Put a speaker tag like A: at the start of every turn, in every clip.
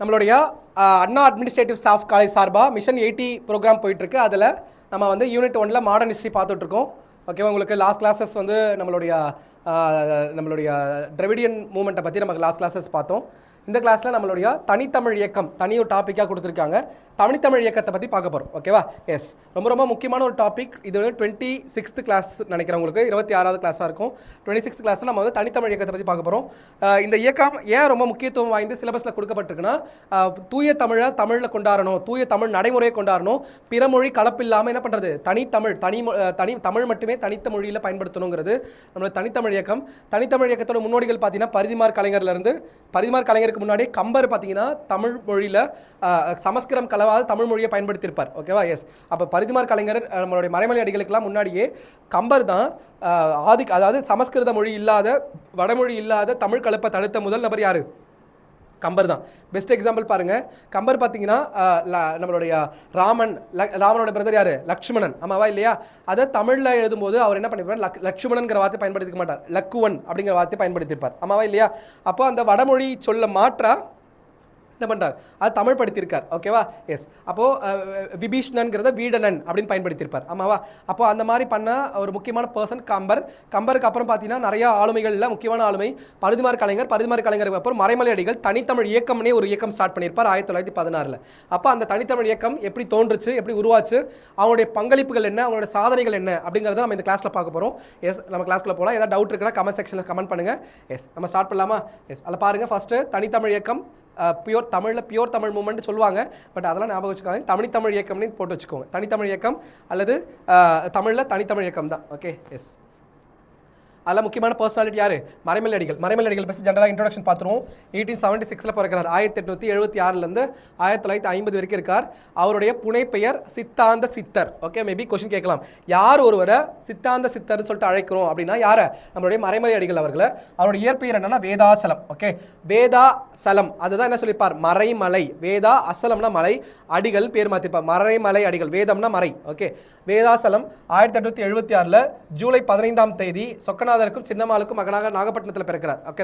A: நம்மளுடைய அண்ணா administrative staff college சார்பாக mission 80 program போயிட்டுருக்கு. அதில் நம்ம வந்து யூனிட் 1 மாடர்ன் ஹிஸ்ட்ரி பார்த்துட்ருக்கோம். ஓகேவா, உங்களுக்கு லாஸ்ட் கிளாஸஸ் வந்து நம்மளுடைய திராவிடியன் மூமெண்ட்டை பற்றி நமக்கு லாஸ்ட் கிளாஸஸ் பார்த்தோம். இந்த கிளாஸில் நம்மளுடைய தனித்தமிழ் இயக்கம் தனி ஒரு டாப்பிக்காக கொடுத்துருக்காங்க. தனித்தமிழ் இயக்கத்தை பற்றி பார்க்க போகிறோம். ஓகேவா, எஸ், ரொம்ப ரொம்ப முக்கியமான ஒரு டாபிக். இது வந்து 26th கிளாஸ் நினைக்கிறேன், உங்களுக்கு 26வது கிளாஸாக இருக்கும். 26th கிளாஸில் நம்ம வந்து தனித்தமிழ் இயக்கத்தை பற்றி பார்க்க போகிறோம். இந்த இயக்கம் ஏன் ரொம்ப முக்கியத்துவம் வாய்ந்து சிலபஸில் கொடுக்கப்பட்டிருக்குன்னா, தூய தமிழை தமிழில் கொண்டாடணும், தூய தமிழ் நடைமுறையை கொண்டாடணும், பிறமொழி கலப்பில்லாமல் என்ன பண்ணுறது, தனி தமிழ் மட்டுமே தனித்த மொழியில் பயன்படுத்தணுங்கிறது நம்மளோட தனித்தமிழ் இயக்கம். தனித்தமிழ் இயக்கத்தோட முன்னோடிகள் பார்த்தீங்கன்னா பரிதிமார் கலைஞர்லேருந்து, பரிதிமார் கலைஞருக்கு முன்னாடி கம்பர் பார்த்தீங்கன்னா தமிழ் மொழியில் சமஸ்கிருதம் கலவாத தமிழ் மொழியை பயன்படுத்தியிருப்பார். ஓகேவா, எஸ். அப்போ பரிதிமார் கலைஞர் நம்மளுடைய மறைமலை அடிகளுக்கெல்லாம் முன்னாடியே கம்பர் தான் அதாவது சமஸ்கிருத மொழி இல்லாத வடமொழி இல்லாத தமிழ் கலப்பை தடுத்த முதல் நபர் யார்? கம்பர் தான். பெஸ்ட் எக்ஸாம்பிள் பாருங்கள், கம்பர் பார்த்தீங்கன்னா நம்மளுடைய ராமனோட பிரதர் யார்? லக்ஷ்மணன், ஆமாவா இல்லையா? அதை தமிழில் எழுதும்போது அவர் என்ன பண்ணியிருப்பார், லக்ஷ்மணன்கிற வார்த்தை பயன்படுத்திக்க மாட்டார், லக்குவன் அப்படிங்கிற வார்த்தை பயன்படுத்தியிருப்பார், ஆமாவா இல்லையா? அப்போ அந்த வடமொழி சொல்ல மாற்றா என்ன பண்ணுறார், அது தமிழ் படுத்தியிருக்கார். ஓகேவா, எஸ். அப்போது விபீஷ்ணன்கிறத வீடனன் அப்படின்னு பயன்படுத்தியிருப்பார், ஆமாவா? அப்போது அந்த மாதிரி பண்ண ஒரு முக்கியமான பர்சன் கம்பருக்கு அப்புறம் பார்த்தீங்கன்னா நிறையா ஆளுமைகளில் முக்கியமான ஆளுமை பரிதிமார் கலைஞருக்கு அப்புறம் மறைமலை அடிகள் தனித்தமிழ் இயக்கம்னே ஒரு இயக்கம் ஸ்டார்ட் பண்ணியிருப்பார் 1916. அப்போ அந்த தனித்தமிழ் இயக்கம் எப்படி தோன்றுச்சு, எப்படி உருவாச்சு, அவங்களுடைய பங்களிப்புகள் என்ன, அவங்களோட சாதனைகள் என்ன அப்படிங்கிறத நம்ம இந்த கிளாஸில் பார்க்க போகிறோம். எஸ், நம்ம கிளாஸ்க்குள்ள போகலாம். ஏதாவது டவுட் இருக்குன்னா கமெண்ட் செக்ஷனில் கமெண்ட் பண்ணுங்கள். எஸ், நம்ம ஸ்டார்ட் பண்ணலாமா? எஸ், அதில் பாருங்கள். ஃபஸ்ட்டு தனித்தமிழ் இயக்கம் பியூர் தமிழ் மூமெண்ட் சொல்லுவாங்க, பட் அதெல்லாம் ஞாபகம் வச்சுக்காங்க. தனித்தமிழ் இயக்கம்னு போட்டு வச்சுக்கோங்க. தனித்தமிழ் இயக்கம் அல்லது தமிழில் தனித்தமிழ் இயக்கம் தான். Okay, yes. அதில் முக்கியமான பர்சனாலிட்டி யார்? மறைமலை அடிகள் பற்றி ஜென்ரலாக இன்ட்ரோடக்ஷன் பார்த்துருவோம். 1876 பிறக்கிறார். 1876 1950 வரைக்கும் இருக்கார். அவருடைய புனைப்பெயர் சித்தாந்த சித்தர். ஓகே, மேபி கொஸ்டின் கேட்கலாம், யார் ஒருவரை சித்தாந்த சித்தர்னு சொல்லிட்டு அழைக்கிறோம் அப்படின்னா யாரை? நம்மளுடைய மறைமலை அடிகள் அவர்களை. அவருடைய இயற்பெயர் என்னன்னா வேதாசலம். ஓகே, வேதாசலம், அதுதான் என்ன சொல்லியிருப்பார், மறைமலை. வேதா அசலம்னா மலை, அடிகள் பேர் மாற்றிருப்பார், மறைமலை அடிகள். வேதம்னா மறை. ஓகே, வேதாசலம் 1876 ஜூலை 15 சொக்கநாதருக்கும் சின்னம்மாளுக்கும் மகனாக நாகப்பட்டினத்தில் பிறக்கிறார். ஓகே,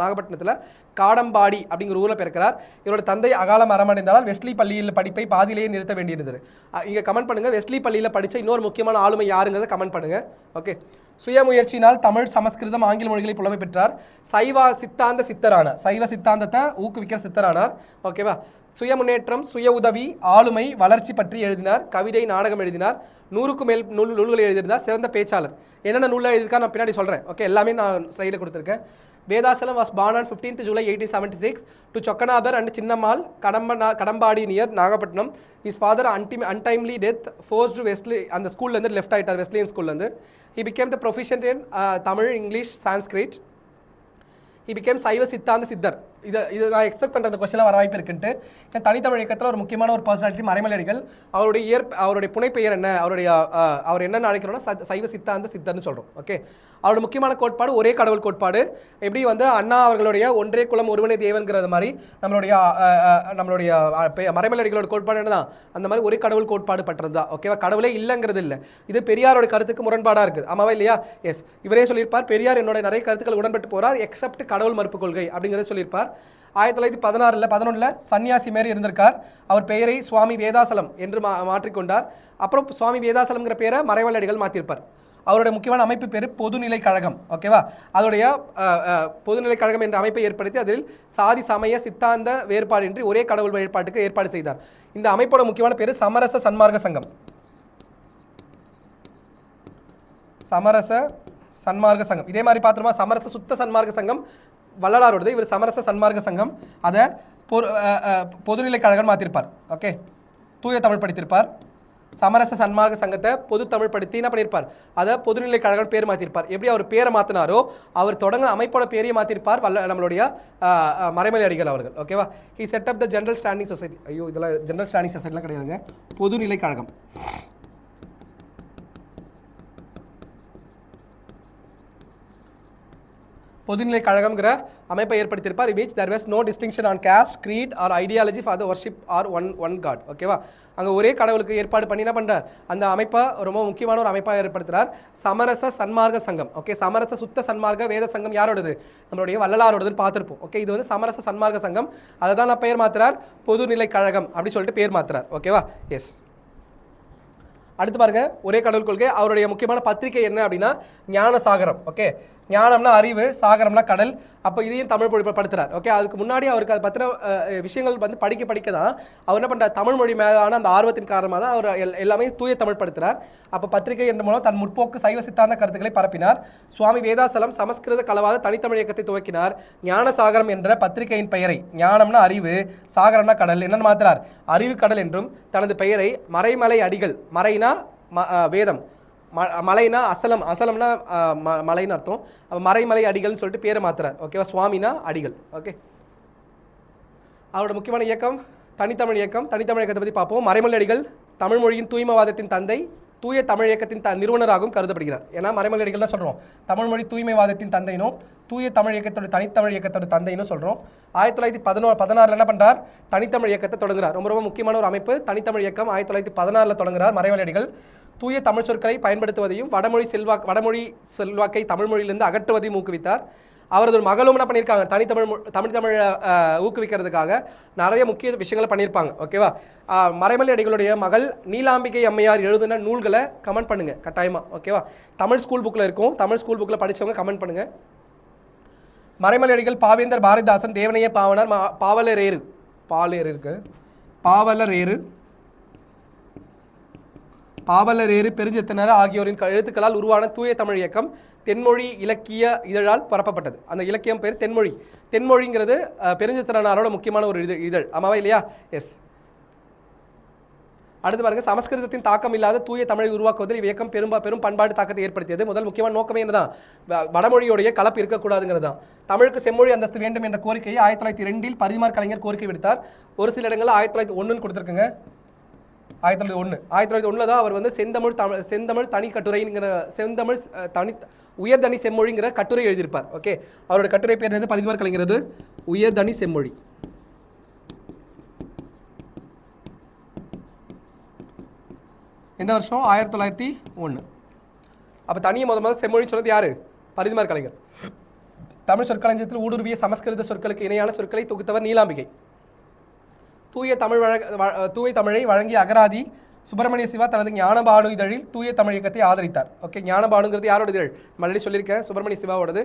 A: நாகப்பட்டினத்தில் காடம்பாடி அப்படிங்கிற ஊரில் பிறக்கிறார். இவரோட தந்தை அகால மரணமடைந்தால் வெஸ்லி பள்ளியில் படிப்பை பாதியிலேயே நிறுத்த வேண்டியிருந்தது. இங்கே கமெண்ட் பண்ணுங்கள், வெஸ்லி பள்ளியில் படித்த இன்னொரு முக்கியமான ஆளுமை யாருங்கிறத கமெண்ட் பண்ணுங்கள். ஓகே, சுயமுயற்சியினால் தமிழ், சமஸ்கிருதம், ஆங்கில மொழிகளை புலமை பெற்றார். சைவ சித்தாந்தத்தை ஊக்குவிக்கிற சித்தரானார். ஓகேவா, சுய முன்னேற்றம், சுய உதவி, ஆளுமை, வளர்ச்சி பற்றி எழுதினார். கவிதை, நாடகம் எழுதினார். 100க்கும் மேல் நூல்களை எழுதியிருந்தார். சிறந்த பேச்சாளர். என்னென்ன நூலில் எழுதியிருக்கா நான் பின்னாடி சொல்கிறேன். ஓகே, எல்லாமே நான் ஸ்லைடில் கொடுத்துருக்கேன். Vedachalam was born on 15th July 1876 to Chokkanadar and Chinnammal, Kadambadi near Nagapattinam. His father untimely death forced Wesley and the school left ஆயிட்டார், வெஸ்லியன் ஸ்கூல்லேருந்து. He became the proficient in Tamil, English, Sanskrit. He became சைவ சித்தாந்த சித்தர். இது நான் expect பண்ணுற அந்த கொஸ்டினில் வர வாய்ப்பு இருக்குன்ட்டு. தனித்தமிழ் இயக்கத்தில் ஒரு முக்கியமான ஒரு பர்சனாலிட்டி மறைமலை அடிகள். அவருடைய புனைப்பெயர் என்ன, அவர் என்னென்ன அழைக்கிறோன்னா சைவ சித்தாந்த சித்தர்னு சொல்கிறோம். ஓகே, அவரோட முக்கியமான கோட்பாடு ஒரே கடவுள் கோட்பாடு. எப்படி வந்து அண்ணா அவர்களுடைய ஒன்றே குலம் ஒருவனே தேவன்கிறது மாதிரி நம்மளுடைய மறைமலை அடிகளோட கோட்பாடு என்னதான், அந்த மாதிரி ஒரே கடவுள் கோட்பாடு பற்றது தான். ஓகேவா, கடவுளே இல்லைங்கிறது இல்லை. இது பெரியாரோட கருத்துக்கு முரண்பாடாக இருக்குது, ஆமாவா இல்லையா? எஸ், இவரே சொல்லியிருப்பார், பெரியார் என்னோட நிறைய கருத்துக்கள் உடன்பட்டு போகிறார் எக்ஸப்ட் கடவுள் மறுப்பு கொள்கை அப்படிங்கிறத சொல்லியிருப்பார். 1911 சன்னியாசி மாரி இருந்திருக்கார். அவர் பெயரை சுவாமி வேதாசலம் என்று மாற்றிக்கொண்டார். அப்புறம் சுவாமி வேதாசலம்ங்கிற பேரை மறைமலை அடிகள் மாற்றிருப்பார். அவருடைய முக்கியமான அமைப்பு பேர் பொதுநிலை கழகம். ஓகேவா, அதோடைய பொதுநிலை கழகம் என்ற அமைப்பை ஏற்படுத்தி அதில் சாதி சமய சித்தாந்த வேறுபாடின்றி ஒரே கடவுள் வழிபாட்டுக்கு ஏற்பாடு செய்தார். இந்த அமைப்போட முக்கியமான பேர் சமரச சன்மார்க்க சங்கம். சமரச சன்மார்க்க சங்கம். இதே மாதிரி பார்த்துருமா, சமரச சுத்த சன்மார்க்க சங்கம் வள்ளலாரோடது. இவர் சமரச சன்மார்க்க சங்கம், அதை பொதுநிலை கழகம் மாற்றிருப்பார். ஓகே, தூய தமிழ் படித்திருப்பார். சமரச சன்மார்க்க சங்கத்தை பொது தமிழ் படுத்தி என்ன பண்ணியிருப்பார், அதை பொதுநிலை கழகம் பேர் மாற்றிருப்பார். எப்படி அவர் பேரை மாற்றினாரோ அவர் தொடங்க அமைப்போட பேரையே மாற்றிருப்பார் நம்மளுடைய மறைமலை அடிகள் அவர்கள். ஓகேவா, he set up the general standing society. ஐயோ, இதெல்லாம் ஜெனரல் ஸ்டாண்டிங் சொசைட்டிலாம் கிடையாதுங்க, பொதுநிலை கழகம். பொதுநிலை கழகம்ங்கிற அமைப்பை ஏற்படுத்தியிருப்பார். which there was no distinction on caste, creed or ideology for the worship or one god. ஓகேவா, அங்கே ஒரே கடவுளுக்கு ஏற்பாடு பண்ணி என்ன பண்ணுறார், அந்த அமைப்பை ரொம்ப முக்கியமான ஒரு அமைப்பாக ஏற்படுத்துகிறார். சமரச சன்மார்க்க சங்கம். ஓகே, சமரச சுத்த சன்மார்க்க வேத சங்கம் யாரோடது, நம்மளுடைய வள்ளலாரோடதுன்னு பார்த்துருப்போம். ஓகே, இது வந்து சமரச சன்மார்க்க சங்கம். அதை தான் நான் பெயர் மாற்றுறார் பொதுநிலை கழகம் அப்படி சொல்லிட்டு பேர் மாற்றுறார். ஓகேவா, எஸ். அடுத்து பாருங்க, ஒரே கடவுள் கொள்கை. அவருடைய முக்கியமான பத்திரிகை என்ன அப்படின்னா ஞானசாகரம். ஓகே, ஞானம்னா அறிவு, சாகரம்னா கடல். அப்போ இதையும் தமிழ் மொழி படுத்துறார். ஓகே, அதுக்கு முன்னாடி அவருக்கு அதை பற்றின விஷயங்கள் வந்து படிக்க தான் அவர் என்ன பண்ணுறார், தமிழ் மொழி மேலான அந்த ஆர்வத்தின் காரணமாக தான் அவர் எல்லாமே தூய தமிழ் படுத்துறார். அப்போ பத்திரிகை என்ற மூலம் தன் முற்போக்கு சைவ சித்தாந்த கருத்துக்களை பரப்பினார். சுவாமி வேதாசலம் சமஸ்கிருத கலவாத தனித்தமிழ் இயக்கத்தை துவக்கினார். ஞானசாகரம் என்ற பத்திரிகையின் பெயரை, ஞானம்னா அறிவு, சாகரம்னா கடல், என்னன்னு மாத்துறார், அறிவு கடல் என்றும் தனது பெயரை மறைமலை அடிகள், மறைனா வேதம், மலைனா அசலம், அசலம்னா மலைன்னு அர்த்தம். அப்போ மறைமலை அடிகள்னு சொல்லிட்டு பேரை மாத்துறார். ஓகேவா, சுவாமினா அடிகள். ஓகே, அவரோட முக்கியமான இயக்கம் தனித்தமிழ் இயக்கம். தனித்தமிழ் இயக்கத்தை பற்றி பார்ப்போம். மறைமலை அடிகள் தமிழ் மொழியின் தூய்மைவாதத்தின் தந்தை, தூய தமிழ் இயக்கத்தின் நிறுவனராகவும் கருதப்படுகிறார். ஏன்னா மறைமலை அடிகள் தான் சொல்கிறோம் தமிழ் மொழி தூய்மைவாதத்தின் தந்தைனும் தூய தமிழ் இயக்கத்தோட தனித்தமிழ் இயக்கத்தோட தந்தைன்னு சொல்கிறோம். 1916 என்ன பண்ணுறார், தனித்தமிழ் இயக்கத்தை தொடங்குறார். ரொம்ப ரொம்ப முக்கியமான ஒரு அமைப்பு தனித்தமிழ் இயக்கம். 1916 தொடங்குறார் மறைமலை அடிகள். தூய தமிழ் சொற்களை பயன்படுத்துவதையும் வடமொழி செல்வாக்கை தமிழ் மொழியிலிருந்து அகற்றுவதையும் ஊக்குவித்தார். அவரது ஒரு மகளும் என்ன பண்ணியிருக்காங்க, தமிழை ஊக்குவிக்கிறதுக்காக நிறைய முக்கிய விஷயங்களை பண்ணியிருப்பாங்க. ஓகேவா, மறைமலை அடிகளுடைய மகள் நீலாம்பிகை அம்மையார் எழுதின நூல்களை கமெண்ட் பண்ணுங்க கட்டாயமாக. ஓகேவா, தமிழ் ஸ்கூல் புக்கில் இருக்கும், தமிழ் ஸ்கூல் புக்கில் படித்தவங்க கமெண்ட் பண்ணுங்க. மறைமலை அடிகள் பாவேந்தர் பாரதிதாசன் தேவனைய பாவனர் பாவலரேறு பெருஞ்செத்தனர் ஆகியோரின் எழுத்துக்களால் உருவான தூய தமிழ் இயக்கம் தென்மொழி இலக்கிய இதழால் பரப்பப்பட்டது. அந்த இலக்கியம் பேர் தென்மொழி. தென்மொழிங்கிறது பெருஞ்செத்தனாரோட முக்கியமான ஒரு இதழ். ஆமாவா இல்லையா? எஸ். அடுத்து பாருங்க, சமஸ்கிருதத்தின் தாக்கம் இல்லாத தூய தமிழை உருவாக்குவதில் இயக்கம் பெரும் பண்பாட்டு தாக்கத்தை ஏற்படுத்தியது. முதல் முக்கியமான நோக்கமே என்னதான், வடமொழியோடைய கலப்பு இருக்கக்கூடாதுங்கிறது தான். தமிழுக்கு செம்மொழி அந்தஸ்து வேண்டும் என்ற கோரிக்கையை 1902 பரிதிமார் கலைஞர் கோரிக்கை விடுத்தார். ஒரு சில இடங்களில் 1901 கொடுத்துருக்குங்க. 1901 தான் அவர் வந்து செந்தமிழ் தனி கட்டுரைங்கிற உயர்தனி செம்மொழிங்கிற கட்டுரை எழுதியிருப்பார். ஓகே, அவரோட கட்டுரை பேர் வந்து பரிதிமார் கலைஞரது உயர்தனி செம்மொழி. எந்த வருஷம்? 1901. அப்போ தனியை முதல் செம்மொழி சொன்னது யாரு? பரிதிமார் கலைஞர். தமிழ் சொற்களஞ்சியத்தில் ஊடுருவிய சமஸ்கிருத சொற்களுக்கு இணையான சொற்களை தொகுத்தவர் நீலாம்பிகை. தூய தமிழை வழங்கிய அகராதி சுப்பிரமணிய சிவா தனது ஞானபானு இதழில் தூய தமிழ் இயக்கத்தை ஆதரித்தார். ஓகே, ஞானபானுங்கிறது யாரோட இதழ்? மல்லி சொல்லியிருக்கேன், சுப்பிரமணிய சிவாவோடது.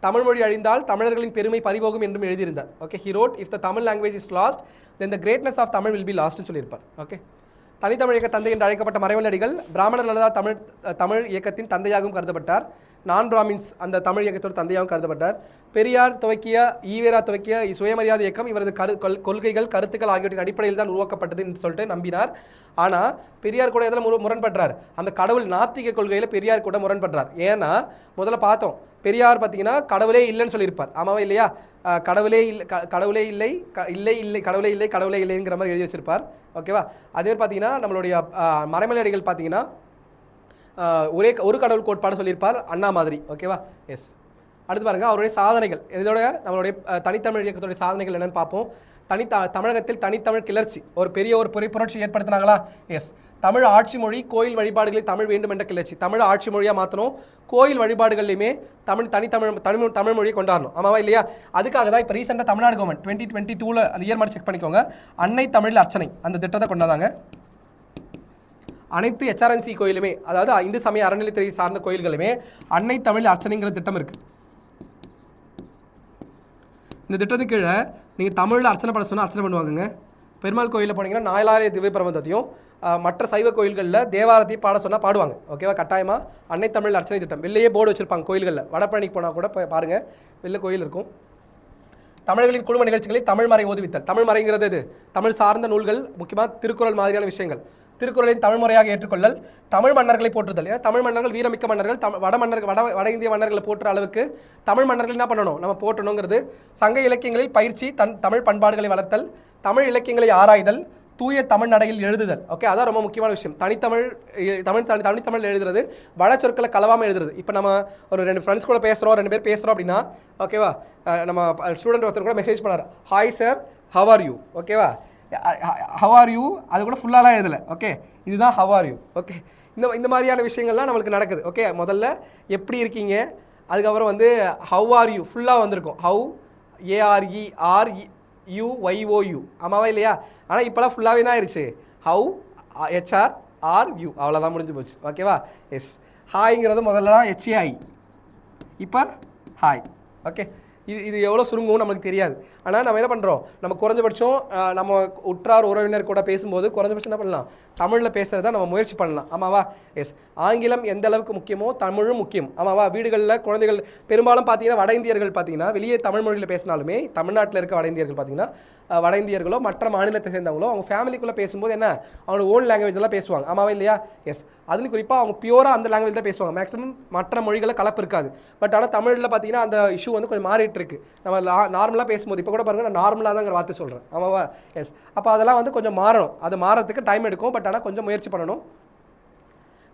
A: தமிழ் மொழி அழிந்தால் தமிழர்களின் பெருமை பறிபோகும் என்றும் எழுதியிருந்தார். Okay, he wrote if the Tamil language is lost then the greatness of Tamil will be லாஸ்ட்னு சொல்லியிருப்பார். ஓகே, தனித்தமிழ் இயக்க தந்தை என்று அழைக்கப்பட்ட மறைமலை அடிகள் பிராமணர் அல்லதா தமிழ் இயக்கத்தின் தந்தையாகவும் கருதப்பட்டார். நான் பிராமின்ஸ் அந்த தமிழ் இயக்கத்தோட தந்தையாகவும் கருதப்பட்டார். பெரியார் துவக்கிய ஈவேரா துவக்கிய சுயமரியாதை இயக்கம் இவரது கொள்கைகள் கருத்துக்கள் ஆகியவற்றின் அடிப்படையில் தான் உருவாக்கப்பட்டது என்று சொல்லிட்டு நம்பினார். ஆனால் பெரியார் கூட எதில் முரண்படுறார், அந்த கடவுள் நாத்திக கொள்கையில் பெரியார் கூட முரண்படுறார். ஏன்னா முதல்ல பார்த்தோம், பெரியார் பார்த்தீங்கன்னா கடவுளே இல்லைன்னு சொல்லியிருப்பார். ஆமாவா இல்லையா? கடவுளே இல்லைங்கிற மாதிரி எழுதி வச்சிருப்பார். ஓகேவா, அதே பார்த்தீங்கன்னா நம்மளுடைய மறைமலை அடிகள் பார்த்தீங்கன்னா ஒரு கடவுள் கோட்பாடு சொல்லியிருப்பார், அண்ணா மாதிரி. ஓகேவா, எஸ். அடுத்து பாருங்கள், அவருடைய சாதனைகள். இதோட நம்மளுடைய தனித்தமிழ் இயக்கத்துடைய சாதனைகள் என்னென்னு பார்ப்போம். தமிழகத்தில் தனித்தமிழ் கிளர்ச்சி, ஒரு பெரிய ஒரு புரட்சி ஏற்படுத்தினாங்களா? எஸ். தமிழ் ஆட்சி மொழி, கோயில் வழிபாடுகளில் தமிழ் வேண்டும் என்ற கிளர்ச்சி. தமிழ் ஆட்சி மொழியாக மாற்றணும், கோயில் வழிபாடுகள்லையுமே தமிழ் மொழியை கொண்டாடணும். ஆமாவா இல்லையா? அதுக்காக தான் இப்போ ரீசெண்டாக தமிழ்நாடு கவர்மெண்ட் 2022 அந்த இயர் மாதிரி செக் பண்ணிக்கோங்க, அன்னை தமிழ் அர்ச்சனை அந்த திட்டத்தை கொண்டாதாங்க. அனைத்து HRNC கோயிலுமே, அதாவது இந்து சமய அறநிலைத்துறை சார்ந்த கோயில்களுமே அன்னை தமிழ் அர்ச்சனைங்கிற திட்டம் இருக்குது. இந்த திட்டத்துக்கு கீழே நீங்கள் தமிழில் அர்ச்சனை பண்ண சொன்னால் அர்ச்சனை பண்ணுவாங்க. பெருமாள் கோயிலில் போனீங்கன்னா நாலாயிர திவ்ய பிரபந்தத்தையும் மற்ற சைவ கோயில்களில் தேவாரத்தையும் பாட சொன்னால் பாடுவாங்க. ஓகேவா, கட்டாயமாக அன்னை தமிழ் அர்ச்சனை திட்டம் வெளியே போர்டு வச்சுருப்பாங்க கோயில்களில். வடபழனிக்கு போனால் கூட பாருங்கள், வெளில கோயில் இருக்கும். தமிழர்களின் குடும்ப நிகழ்ச்சிகளில் தமிழ் மறை ஓதுவித்தல். தமிழ் மறைங்கிறது இது தமிழ் சார்ந்த நூல்கள், முக்கியமாக திருக்குறள் மாதிரியான விஷயங்கள். திருக்குறளின் தமிழ் முறையாக ஏற்றுக்கொள்ளல், தமிழ் மன்னர்களை போற்றுதல். ஏன்னா தமிழ் மன்னர்கள் வீரமிக்க மன்னர்கள், வட இந்திய மன்னர்களை போற்றுற அளவுக்கு தமிழ் மன்னர்கள் என்ன பண்ணணும், நம்ம போற்றணுங்கிறது. சங்க இலக்கியங்களில் பயிற்சி, தமிழ் பண்பாடுகளை வளர்த்தல், தமிழ் இலக்கியங்களை ஆராய்தல், தூய தமிழ் நடையில் எழுதுதல். ஓகே, அதான் ரொம்ப முக்கியமான விஷயம். தனித்தமிழ் எழுதுறது, வட சொற்களை கலவாமல் எழுதுறது. இப்போ நம்ம ஒரு 2 ஃப்ரெண்ட்ஸ் கூட பேசுகிறோம், 2 பேர் பேசுகிறோம் அப்படின்னா, ஓகேவா, நம்ம ஸ்டூடெண்ட் ஒருத்தர் கூட மெசேஜ் பண்ணார், hi sir, how are you, ஓகேவா, ஹவ் ஆர் யூ அது கூட ஃபுல்லாலாம் எழுதலை. ஓகே, இதுதான் ஹவ் ஆர் யூ. ஓகே, இந்த மாதிரியான விஷயங்கள்லாம் நம்மளுக்கு நடக்குது. ஓகே, முதல்ல எப்படி இருக்கீங்க, அதுக்கப்புறம் வந்து ஹவ் ஆர் யூ ஃபுல்லாக வந்திருக்கும், ஹவ் ARERUYOU, ஆமாவா இல்லையா? ஆனால் இப்போலாம் ஃபுல்லாகவே என்ன ஆயிடுச்சு, ஹவ் HRRU, அவ்வளோதான், முடிஞ்சு போச்சு. ஓகேவா? எஸ், ஹாய்ங்கிறது முதல்லலாம் HAI, இப்போ ஹாய். ஓகே, இது எவ்வளோ சுருங்கும் நம்மளுக்கு தெரியாது. ஆனால் நம்ம என்ன பண்ணுறோம், நம்ம குறைஞ்சபட்சம் நம்ம உற்றார் உறவினர் கூட பேசும்போது குறைஞ்சபட்சம் என்ன பண்ணலாம், தமிழில் பேசுகிறத நம்ம முயற்சி பண்ணலாம். ஆமாவா? எஸ், ஆங்கிலம் எந்த அளவுக்கு முக்கியமோ தமிழும் முக்கியம். ஆமாவா? வீடுகளில் குழந்தைகள் பெரும்பாலும் பார்த்தீங்கன்னா வட இந்தியர்கள் பார்த்தீங்கன்னா வெளியே தமிழ் மொழியில் பேசினாலுமே தமிழ்நாட்டில் இருக்க வட இந்தியர்கள் பார்த்தீங்கன்னா வட இந்தியர்களோ மற்ற மாநிலத்தை சேர்ந்தவங்களோ அவங்க ஃபேமிலிக்குள்ளே பேசும்போது என்ன அவங்க ஓன் லாங்குவேஜெல்லாம் பேசுவாங்க. ஆமாவா இல்லையா? எஸ், அதுலேயும் குறிப்பாக அவங்க பியூராக அந்த லாங்குவேஜ் தான் பேசுவாங்க. மேக்ஸிமம் மற்ற மொழிகளை கலப்பு இருக்காது. பட் ஆனால் தமிழில் பார்த்தீங்கன்னா அந்த இஷ்யூ வந்து கொஞ்சம் மாறிட்டு இருக்கு. நம்ம நார்மலாக பேசும்போது இப்போ கூட பாருங்கள், நான் நார்மலாக தாங்கிற வார்த்தை சொல்கிறேன். ஆமாவா? எஸ், அப்போ அதெல்லாம் வந்து கொஞ்சம் மாறணும். அது மாறத்துக்கு டைம் எடுக்கும். பட் ஆனால் கொஞ்சம் முயற்சி பண்ணணும்.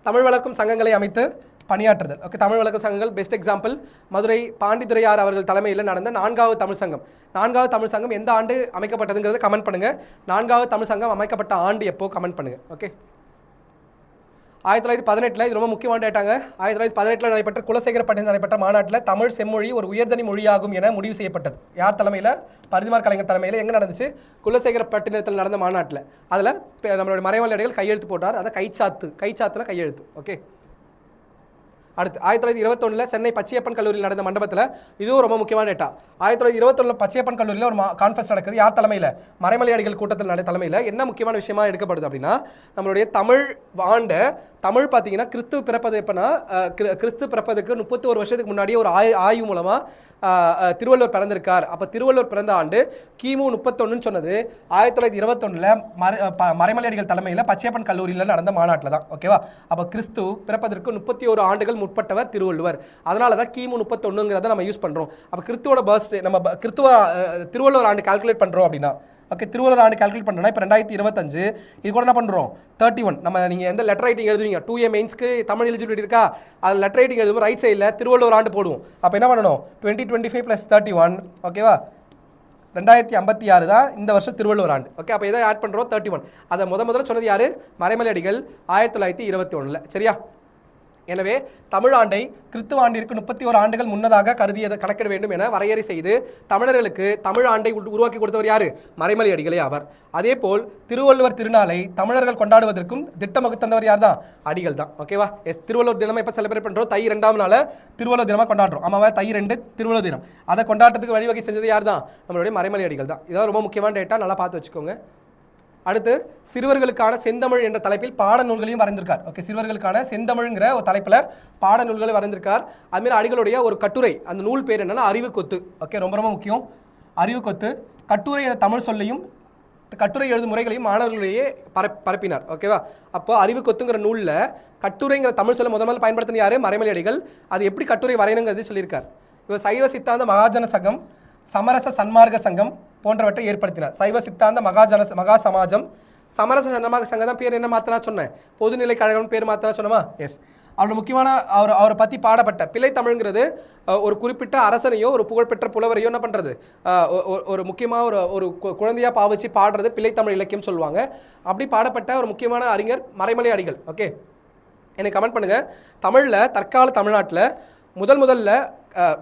A: தமிழ் வளர்க்கும் சங்கங்களை அமைத்து பணியாற்றுதல். ஓகே, தமிழ் வளர்க்கும் சங்கங்கள் பெஸ்ட் எக்ஸாம்பிள் மதுரை பாண்டித்துரையார் அவர்கள் தலைமையில் நடந்த 4வது தமிழ் சங்கம். 4வது தமிழ் சங்கம் எந்த ஆண்டு அமைக்கப்பட்டதுங்கிறத கமெண்ட் பண்ணுங்கள். 4வது தமிழ் சங்கம் அமைக்கப்பட்ட ஆண்டு எப்போ கமெண்ட் பண்ணுங்கள். ஓகே, 1918 இது ரொம்ப முக்கியமான டேட்டாங்க. 1918 நடைபெற்ற குலசேகரப்பட்டினம் நடைபெற்ற மாநாட்டில் தமிழ் செம்மொழி ஒரு உயர்தனி மொழியாகும் என முடிவு செய்யப்பட்டது. யார் தலைமையில்? பரிதிமார் கலைஞர் தலைமையில். எங்கே நடந்துச்சு? குலசேகரப்பட்டினத்தில் நடந்த மாநாட்டில். அதில் நம்மளுடைய மறைமலையடிகள் கையெழுத்து போட்டார். அதை கைச்சாத்துனா கையெழுத்து. ஓகே, அடுத்து 1921 சென்னை பச்சையப்பன் கல்லூரியில் நடந்த மண்டபத்தில் இதுவும் ரொம்ப முக்கியமான டேட்டா. 1921 பச்சையப்பன் கல்லூரியில் ஒரு கான்ஃபரன்ஸ் நடக்குது. யார் தலைமையில்? மறைமலையடிகள் கூட்டத்தில் தலைமையில். என்ன முக்கியமான விஷயமா எடுக்கப்படுது அப்படின்னா, நம்மளுடைய தமிழ் ஆண்ட தமிழ் பார்த்தீங்கன்னா கிறிஸ்து பிறப்பது எப்போனா, கிறிஸ்து பிறப்பதுக்கு 31 வருஷத்துக்கு முன்னாடியே ஒரு ஆய்வு மூலமாக திருவள்ளுவர் பிறந்திருக்கார். அப்போ திருவள்ளுவர் பிறந்த ஆண்டு கிமு 31 சொன்னது 1921 மறைமலையடிகள் தலைமையில் பச்சையப்பன் கல்லூரியில் நடந்த மாநாட்டில் தான். ஓகேவா? அப்போ கிறிஸ்து பிறப்பதற்கு 31 ஆண்டுகள் முற்பட்டவர் திருவள்ளுவர். அதனால தான் கிமு 31ங்கிறத நம்ம யூஸ் பண்ணுறோம். அப்போ கிறிஸ்துவோட பர்த்டே நம்ம திருவள்ளுவர் ஆண்டு கால்குலேட் பண்ணுறோம் அப்படின்னா, ஓகே, திருவள்ளுவர் ஆண்டு கால்குலேட் பண்ணுறோன்னா இப்போ 2025 இது கூட என்ன பண்ணுறோம் 31. நம்ம நீங்கள் எந்த லெட்டர் ரைட்டிங் எழுதுவீங்க 2A மெயின்ஸ்க்கு தமிழ் எலிஜிபிலிட்டி இருக்கா, அது லெட்டர் ரைட்டிங் எழுதும்போது ரைட் சைடில் திருவள்ளுவர் ஆண்டு போடுவோம். அப்போ என்ன பண்ணணும் 2025 + 31, ஓகேவா, 2056 தான் இந்த வருஷம் திருவள்ளுவர் ஆண்டு. ஓகே, அப்போ இதை ஆட் பண்ணுறோம் 31. அதை முதல்ல சொன்னது யார்? மறைமலையடிகள் 1921. சரியா? எனவே தமிழ் ஆண்டை கிறிஸ்துவ ஆண்டிற்கு 31 ஆண்டுகள் முன்னதாக கருதியதை கணக்கிட வேண்டும் என வரையறை செய்து தமிழர்களுக்கு தமிழ் ஆண்டை உருவாக்கி கொடுத்தவர் யார்? மறைமலையடிகளே ஆவார். அதே போல் திருவள்ளுவர் திருநாளை தமிழர்கள் கொண்டாடுவதற்கும் திட்டம் வகுத்தந்தவர் யார் தான்? அடிகள் தான். ஓகேவா? எஸ், திருவள்ளுவர் தினமை இப்போ செலிப்ரேட் பண்ணுறோம். தை 2ஆம் நாள் திருவள்ளுவர் தினமாக கொண்டாடுறோம். ஆமாவா? தை 2 திருவள்ளுவர் தினம். அதை கொண்டாட்டத்துக்கு வழிவகை செஞ்சது யார் தான்? நம்மளுடைய மறைமலையடிகள் தான். இதெல்லாம் ரொம்ப முக்கியமான டேட்டா, நல்லா பார்த்து வச்சுக்கோங்க. அடுத்து சிறுவர்களுக்கான செந்தமிழ் என்ற தலைப்பில் பாடநூல்களையும் வரைந்திருக்கார். ஓகே, சிறுவர்களுக்கான செந்தமிழ்ங்கிற ஒரு தலைப்பில் பாடநூல்களை வரைந்திருக்கார். அதுமாதிரி அடிகளுடைய ஒரு கட்டுரை, அந்த நூல் பேர் என்னன்னா அறிவுக்கொத்து. ஓகே, ரொம்ப முக்கியம். அறிவுக்கொத்து கட்டுரை என்ற தமிழ் சொல்லையும் கட்டுரை எழுதும் முறைகளையும் மாணவர்களிடையே பரப்பினார். ஓகேவா? அப்போ அறிவுக்கொத்துங்கிற நூலில் கட்டுரைங்கிற தமிழ் சொல்ல முதல்ல பயன்படுத்தின யார்? மறைமலையடிகள். அது எப்படி கட்டுரை வரையணுங்கிறது சொல்லியிருக்கார். இவர் சைவ சித்தாந்த மகாஜன சங்கம், சமரச சன்மார்க்க சங்கம் போன்றவற்றை ஏற்படுத்தினார். சைவ சித்தாந்த மகா சமாஜம், சமரச சன்மார்க்க சங்கம் தான் பேர் என்ன மாத்தினா சொன்னேன், பொதுநிலை கழகம் பேர் மாத்தினா சொன்னமா? எஸ், அவரோட முக்கியமான அவரை பற்றி பாடப்பட்ட பிள்ளை தமிழ்ங்கிறது ஒரு குறிப்பிட்ட அரசனையோ ஒரு புகழ்பெற்ற புலவரையோ என்ன பண்ணுறது, ஒரு முக்கியமாக ஒரு குழந்தையாக பாவிச்சு பாடுறது பிள்ளை தமிழ் இலக்கியம் சொல்லுவாங்க. அப்படி பாடப்பட்ட ஒரு முக்கியமான அறிஞர் மறைமலையடிகள். ஓகே, எனக்கு கமெண்ட் பண்ணுங்கள். தமிழில் தற்கால தமிழ்நாட்டில் முதல்ல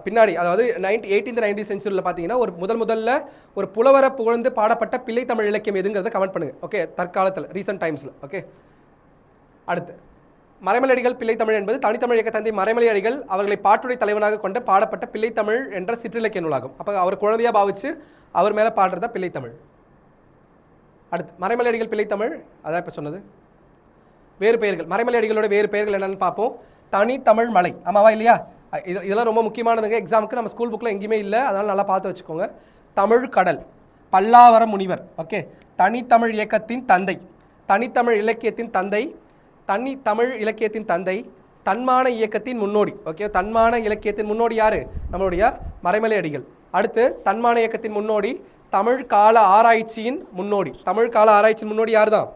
A: பின்னாடி, அதாவது 18th 19th சென்ச்சுரியில் பார்த்தீங்கன்னா ஒரு முதல்ல ஒரு புலவரை புகழ்ந்து பாடப்பட்ட பிள்ளை தமிழ் இலக்கியம் எதுங்கிறத கமெண்ட் பண்ணுங்கள். ஓகே, தற்காலத்தில் ரீசெண்ட் டைம்ஸில். ஓகே, அடுத்து மறைமலையடிகள் பிள்ளை தமிழ் என்பது தனித்தமிழ் இயக்க தந்தை மறைமலையடிகள் அவர்களை பாட்டுடை தலைவனாக கொண்ட பாடப்பட்ட பிள்ளை தமிழ் என்ற சிற்றிலக்கிய நூலாகும். அப்போ அவர் குழந்தையாக பாவிச்சு அவர் மேலே பாடுறதா பிள்ளை தமிழ். அடுத்து மறைமலையடிகள் பிள்ளை தமிழ், அதான் இப்போ சொன்னது. வேறு பெயர்கள், மறைமலையடிகளோட வேறு பெயர்கள் என்னென்னு பார்ப்போம். தனித்தமிழ் மலை, ஆமாவா இல்லையா? இதெல்லாம் ரொம்ப முக்கியமானதுங்க. எக்ஸாமுக்கு நம்ம ஸ்கூல் புக்கில் எங்கேயுமே இல்லை, அதனால் நல்லா பார்த்து வச்சுக்கோங்க. தமிழ் கடல், பல்லாவர முனிவர். ஓகே, தனித்தமிழ் இயக்கத்தின் தந்தை, தனித்தமிழ் இலக்கியத்தின் தந்தை, தனித்தமிழ் இலக்கியத்தின் தந்தை, தன்மான இயக்கத்தின் முன்னோடி. ஓகே, தன்மான இலக்கியத்தின் முன்னோடி யார்? நம்மளுடைய மறைமலையடிகள். அடுத்து தன்மான இயக்கத்தின் முன்னோடி, தமிழ் கால ஆராய்ச்சியின் முன்னோடி. தமிழ் கால ஆராய்ச்சியின் முன்னோடி யார் தான்?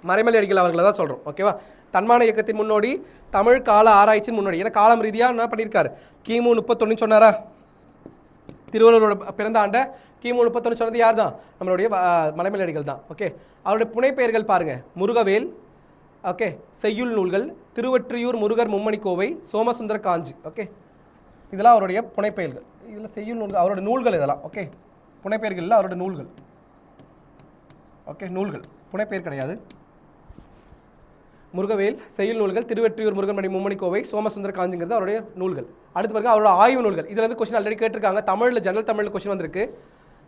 A: மறைமலை அடிகள் அவர்களை தான் சொல்கிறோம். ஓகேவா? தன்மான இயக்கத்தின் முன்னோடி, தமிழ் கால ஆராய்ச்சியின் முன்னோடி. ஏன்னா காலம் ரீதியாக என்ன பண்ணியிருக்காரு? கிமு 31 சொன்னாரா? திருவள்ளுவரோட பிறந்த ஆண்டை கிமு 31 சொன்னது யார் தான்? நம்மளுடைய மறைமலை அடிகள் தான். ஓகே, அவருடைய புனைப்பெயர்கள் பாருங்கள். முருகவேல், ஓகே, செய்யுள் நூல்கள், திருவொற்றியூர் முருகர் மும்மணி கோவை, சோமசுந்தர காஞ்சி. ஓகே, இதெல்லாம் அவருடைய புனைப்பெயர்கள். இதில் செய்யுள் நூல்கள் அவருடைய நூல்கள் இதெல்லாம். ஓகே, புனைப்பெயர்களில் அவருடைய நூல்கள். ஓகே, நூல்கள், புனைப்பெயர் கிடையாது. முருகவேல், செய்யுள் நூல்கள், திருவொற்றியூர் முருகன்மணி மும்மணி கோவை, சோமசுந்தர காஞ்சிங்கிறது அவருடைய நூல்கள். அடுத்து பாருங்க அவரோட ஆய்வு நூல்கள். இதில் வந்து கொஸ்டின் ஆல்ரெடி கேட்டிருக்காங்க. தமிழில் ஜெனரல் தமிழில் கொஸ்டின் வந்திருக்கு.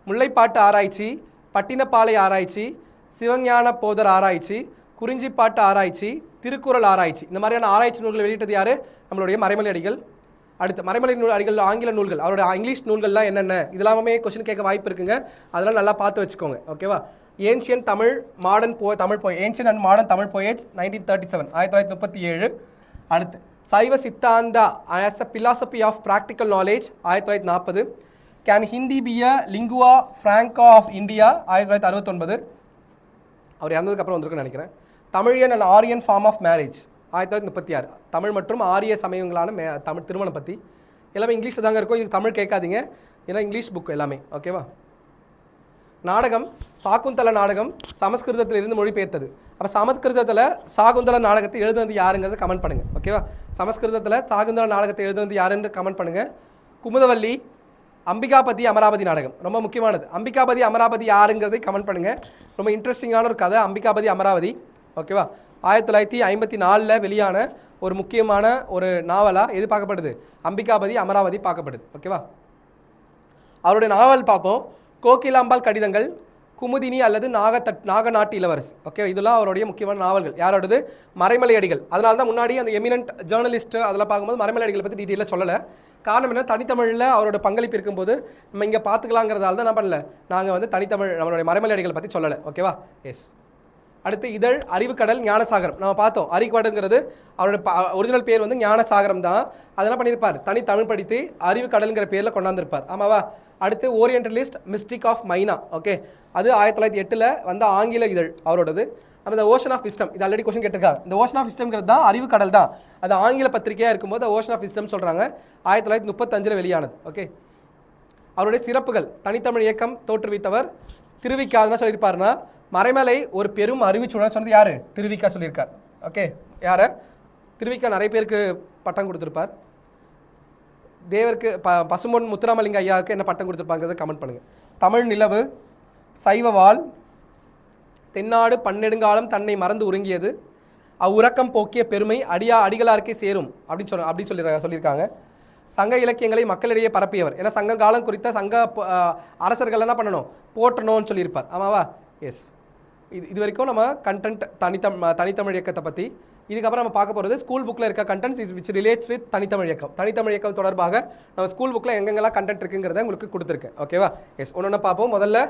A: முல்லைப்பாட்டு ஆராய்ச்சி, பட்டினப்பாலை ஆராய்ச்சி, சிவஞான போதர் ஆராய்ச்சி, குறிஞ்சிப்பாட்டு ஆராய்ச்சி, திருக்குறள் ஆராய்ச்சி. இந்த மாதிரியான ஆராய்ச்சி நூல்கள் வெளியிட்டது யார்? நம்மளுடைய மறைமலை அடிகள். அடுத்து மறைமலை அடிகள் ஆங்கில நூல்கள், அவருடைய இங்கிலீஷ் நூல்கள்லாம் என்னென்ன, இதெல்லாமே கொஸ்டின் கேட்க வாய்ப்பு இருக்குங்க. அதெல்லாம் நல்லா பார்த்து வச்சுக்கோங்க. ஓகேவா? Ancient Tamil modern Tamil ancient and modern Tamil poets 1937 1937. அடுத்து Saiva Siddhanta as a philosophy of practical knowledge 1940. Can Hindi be a lingua franca of India 1969. அவர் இறந்ததுக்கப்புறம் வந்திருக்குன்னு நினைக்கிறேன். Tamilian and Aryan form of marriage 1936. தமிழ் மற்றும் ஆரிய சமயங்களான தமிழ் திருமணம் பற்றி. எல்லாமே இங்கிலீஷில் தாங்க இருக்கும். இது தமிழ் கேட்காதீங்க, ஏன்னா இங்கிலீஷ் புக் எல்லாமே. ஓகேவா? நாடகம் சாகுந்தல நாடகம் சமஸ்கிருதத்தில் இருந்து மொழிபெயர்த்தது. அப்போ சமஸ்கிருதத்தில் சாகுந்தல நாடகத்தை எழுதுனது யாருங்கிறத கமெண்ட் பண்ணுங்கள். ஓகேவா? சமஸ்கிருதத்தில் சாகுந்தல நாடகத்தை எழுதுனது யாருன்னு கமெண்ட் பண்ணுங்கள். குமுதவல்லி, அம்பிகாபதி அமராவதி நாடகம் ரொம்ப முக்கியமானது. அம்பிகாபதி அமராவதி யாருங்கிறதை கமெண்ட் பண்ணுங்கள். ரொம்ப இன்ட்ரெஸ்டிங்கான ஒரு கதை அம்பிகாபதி அமராவதி. ஓகேவா? 1954 வெளியான ஒரு முக்கியமான ஒரு நாவலாக எது பார்க்கப்படுது? அம்பிகாபதி அமராவதி பார்க்கப்படுது. ஓகேவா? அவருடைய நாவல் பார்ப்போம். கோகிலாம்பாள் கடிதங்கள், குமுதினி அல்லது நாகநாட்டு இளவரசி. ஓகே, இதெல்லாம் அவருடைய முக்கியமான நாவல்கள். யாரோடது? மறைமலை அடிகள். அதனால தான் முன்னாடி அந்த எமினன்ட் ஜேர்னலிஸ்ட் அதெல்லாம் பார்க்கும்போது மறைமலை அடிகளை பற்றி டீட்டெயிலாக சொல்லலை. காரணம் என்ன? தனித்தமிழில் அவரோட பங்களிப்பு இருக்கும்போது நம்ம இங்கே பார்த்துக்கலாங்கிறதால தான் என்ன பண்ணல, நாங்கள் வந்து தனித்தமிழ் நம்மளுடைய மறைமலை அடிகளை பற்றி சொல்லலை. ஓகேவா? எஸ். அடுத்து இதழ், அறிவுக்கடல், ஞானசாகரம். நம்ம பார்த்தோம். அறிவுக்கடல்ங்கிறது அவரோட ஒரிஜினல் பேர் வந்து ஞானசாகரம் தான். அதெல்லாம் பண்ணியிருப்பார், தனி தமிழ் படித்து அறிவுக்கடலுங்கிற பேரில் கொண்டாந்துருப்பார். ஆமாவா? அடுத்து ஓரியன்டலிஸ்ட் மிஸ்டிக் ஆஃப் மைனா. ஓகே, அது 1908 வந்த ஆங்கில இதழ் அவரோடது. நம்ம இந்த ஓஷன் ஆஃப் விஸ்டம், இது ஆல்ரெடி கொஸ்டின் கேட்டிருக்காங்க. இந்த ஓஷன் ஆஃப் விஸ்டம்ங்கிறது தான் அறிவுக்கடல் தான். அது ஆங்கில பத்திரிகையாக இருக்கும்போது ஓஷன் ஆஃப் விஸ்டம் சொல்கிறாங்க. 1935 வெளியானது. ஓகே, அவருடைய சிறப்புகள். தனித்தமிழ் இயக்கம் தோற்றுவித்தவர். திருவிக்கா என்ன சொல்லியிருப்பாருன்னா, மறைமலை ஒரு பெரும் அறிவுச்சுடர் சொன்னது யார்? திருவிக்கா சொல்லியிருக்கார். ஓகே, யாரை? திருவிக்கா நிறைய பேருக்கு பட்டம் கொடுத்துருப்பார். தேவருக்கு பசும்பொன் முத்துராமலிங்க ஐயாவுக்கு என்ன பட்டம் கொடுத்துருப்பாங்கிறத கமெண்ட் பண்ணுங்கள். தமிழ் நிலவு, சைவவாள், தென்னாடு பன்னெடுங்காலம் தன்னை மறந்து உறங்கியது, அவ்வுறக்கம் போக்கிய பெருமை அடிகளாருக்கே சேரும் அப்படின்னு சொல்லியிருக்காங்க. சங்க இலக்கியங்களை மக்களிடையே பரப்பியவர். ஏன்னா சங்க காலம் குறித்த சங்க அரசர்கள் என்ன பண்ணணும்? போற்றணும்னு சொல்லியிருப்பார். ஆமாவா? எஸ். இது வரைக்கும் நம்ம கண்டென்ட் தனித்தமிழ் இயக்கத்தை பற்றி. இதுக்கப்புறம் நம்ம பார்க்க போகிறது ஸ்கூல் புக்கில் இருக்க கண்டென்ட்ஸ் விச் ரிலேட்ஸ் வித் தனித்தமிழ் இயக்கம். தனித்தமிழ் இயக்கம் தொடர்பாக நம்ம ஸ்கூல் புக்கில் எங்கெங்கெல்லாம் கண்டென்ட் இருக்குங்கிறத உங்களுக்கு கொடுத்துருக்கேன். ஓகேவா? எஸ். ஒன்று பார்ப்போம். முதல்ல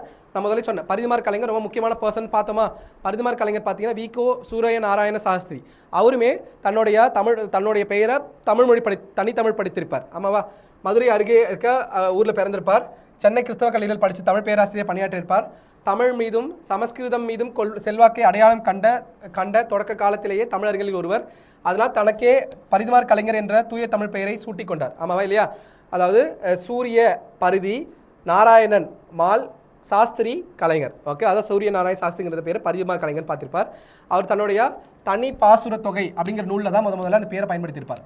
A: சொன்னேன் பரிதிமார் கலைஞர் ரொம்ப முக்கியமான பர்சன் பார்த்தோமா? பரிதிமார் கலைஞர் பார்த்தீங்கன்னா வி.கோ. சூரிய நாராயண சாஸ்திரி. அவருமே தன்னுடைய பெயரை தனித்தமிழ் படித்திருப்பார். ஆமாவா? மதுரை அருகே இருக்க ஊரில் பிறந்திருப்பார். சென்னை கிறிஸ்தவ கல்லூரியில் படித்து தமிழ் பேராசிரியர் பணியாற்றியிருப்பார். தமிழ் மீதும் சமஸ்கிருதம் மீதும் செல்வாக்கை அடையாளம் கண்ட தொடக்க காலத்திலேயே தமிழர்களில் ஒருவர். அதனால் தனக்கே பரிதிமார் கலைஞர் என்ற தூய தமிழ் பெயரை சூட்டி கொண்டார். ஆமாவா இல்லையா? அதாவது சூரிய பரிதி, நாராயணன் மால், சாஸ்திரி கலைஞர். ஓகே, அதாவது சூரிய நாராயண சாஸ்திரிங்கிற பேர் பரிதிமார் கலைஞர் பார்த்திருப்பார். அவர் தன்னுடைய தனி பாசுர தொகை அப்படிங்கிற நூலில் தான் முதல்ல அந்த பேரை பயன்படுத்தியிருப்பார்.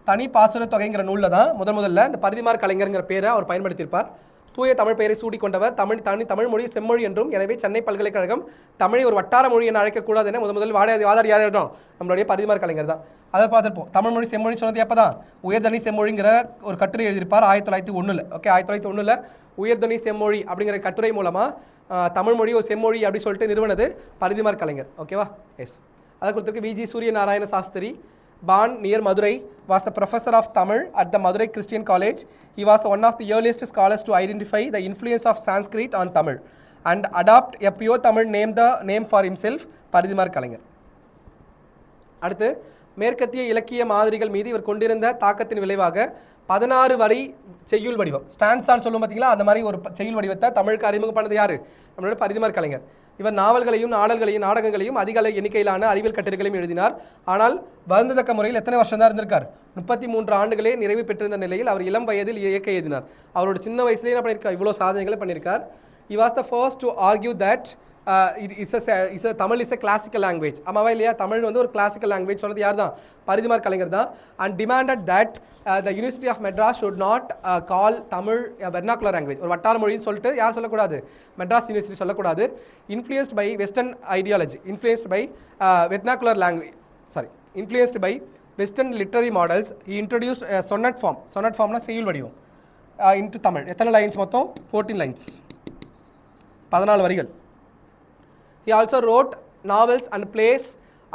A: தனி பாசுர தொகைங்கிற நூலில் தான் முதல்ல இந்த பரிதிமார் கலைஞருங்கிற பேரை அவர் பயன்படுத்தியிருப்பார். தூய தமிழ் பெயரை சூடிக்கொண்டவர். தமிழ் மொழி செம்மொழி என்றும், எனவே சென்னை பல்கலைக்கழகம் தமிழை ஒரு வட்டார மொழி என அழைக்கக்கூடாது என முதல் வாதாடி யார் எழுதணும்? நம்மளுடைய பரிதிமார் கலைஞர் தான். அதை பார்த்துருப்போம். தமிழ் மொழி செம்மொழி சொன்னது எப்போ தான்? உயர்தனி செம்மொழிங்கிற ஒரு கட்டுரை எழுதியிருப்பார் 1901. ஓகே, 1901 உயர்தனி செம்மொழி அப்படிங்கிற கட்டுரை மூலமாக தமிழ் மொழி ஒரு செம்மொழி அப்படின்னு சொல்லிட்டு நிறுவனது பரிதிமார் கலைஞர். ஓகேவா? எஸ். அதை கொடுத்துருக்கு V G. Surya Narayana Shastri. Born near Madurai, was the professor of Tamil at the Madurai Christian College. He was one of the earliest scholars to identify the influence of Sanskrit on Tamil and adopt a pure Tamil name for himself, Paridimar Kalaignar. அடுத்து மேற்கத்திய இலக்கிய மாதிரிகள் மீது இவர் கொண்டிருந்த தாக்கத்தின் விளைவாக 16 வரி செய்யுள் வடிவம் ஸ்டான்ஸான்னு சொல்லும் பார்த்தீங்களா, அந்த மாதிரி ஒரு செய்யுள் வடிவத்தை தமிழுக்கு அறிமுகம் பண்ணது யார்? நம்மளோட பரிதிமார் கலைஞர். இவர் நாவல்களையும் நாடகங்களையும் அதிக எண்ணிக்கையிலான அறிவியல் கட்டுரைகளையும் எழுதினார். ஆனால் வருந்தத்தக்க முறையில் எத்தனை வருஷம் தான் இருந்திருக்கார்? 33 ஆண்டுகளே நிறைவு பெற்றிருந்த நிலையில் அவர் இளம் வயதில் இயக்க எழுதினார். அவரோட சின்ன வயசுலேயே என்ன பண்ணியிருக்கார்? இவ்வளோ சாதனைகளை பண்ணியிருக்கார். He was the first to argue that Tamil is a classical language. ஆமாவா இல்லையா? தமிழ் வந்து ஒரு கிளாசிக்கல் லாங்குவேஜ் சொல்கிறது யார் தான்? பரிதிமார் கலைஞர் தான். And demanded that the University of Madras should not call Tamil a vernacular language. ஒரு வட்டார மொழின்னு சொல்லிட்டு யார் சொல்லக்கூடாது? மெட்ராஸ் யூனிவர்சிட்டி சொல்லக்கூடாது. Influenced by Western ideology, influenced by vernacular language, influenced by Western literary models, he introduced a sonnet form. Sonnet formனா செய்யுள் வடிவம் into Tamil. எத்தனை லைன்ஸ் மொத்தம்? 14 லைன்ஸ், 14 வரிகள். He also wrote novels and plays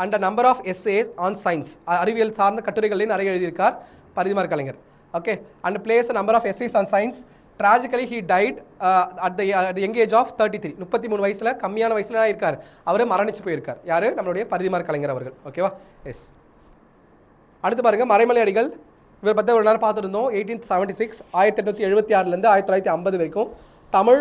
A: and a number of essays on science. அறிவியல் சார்ந்த கட்டுரைகளையும் நிறைய எழுதியிருக்கார் Parithimar Kalaignar. Okay, and plays a number of essays on science. Tragically he died at the young age of 33. 33 வயசில், கம்மியான வயசில் இருக்கார். அவர் மரணிச்சு போயிருக்கார். யார்? நம்மளுடைய பரிதிமார் கலைஞர் அவர்கள். ஓகேவா? எஸ். அடுத்து பாருங்கள், மறைமலை அடிகள். இவர் பற்றி ஒரு நேரம் பார்த்துருந்தோம். 1876 1876லேருந்து 1950 வரைக்கும் தமிழ்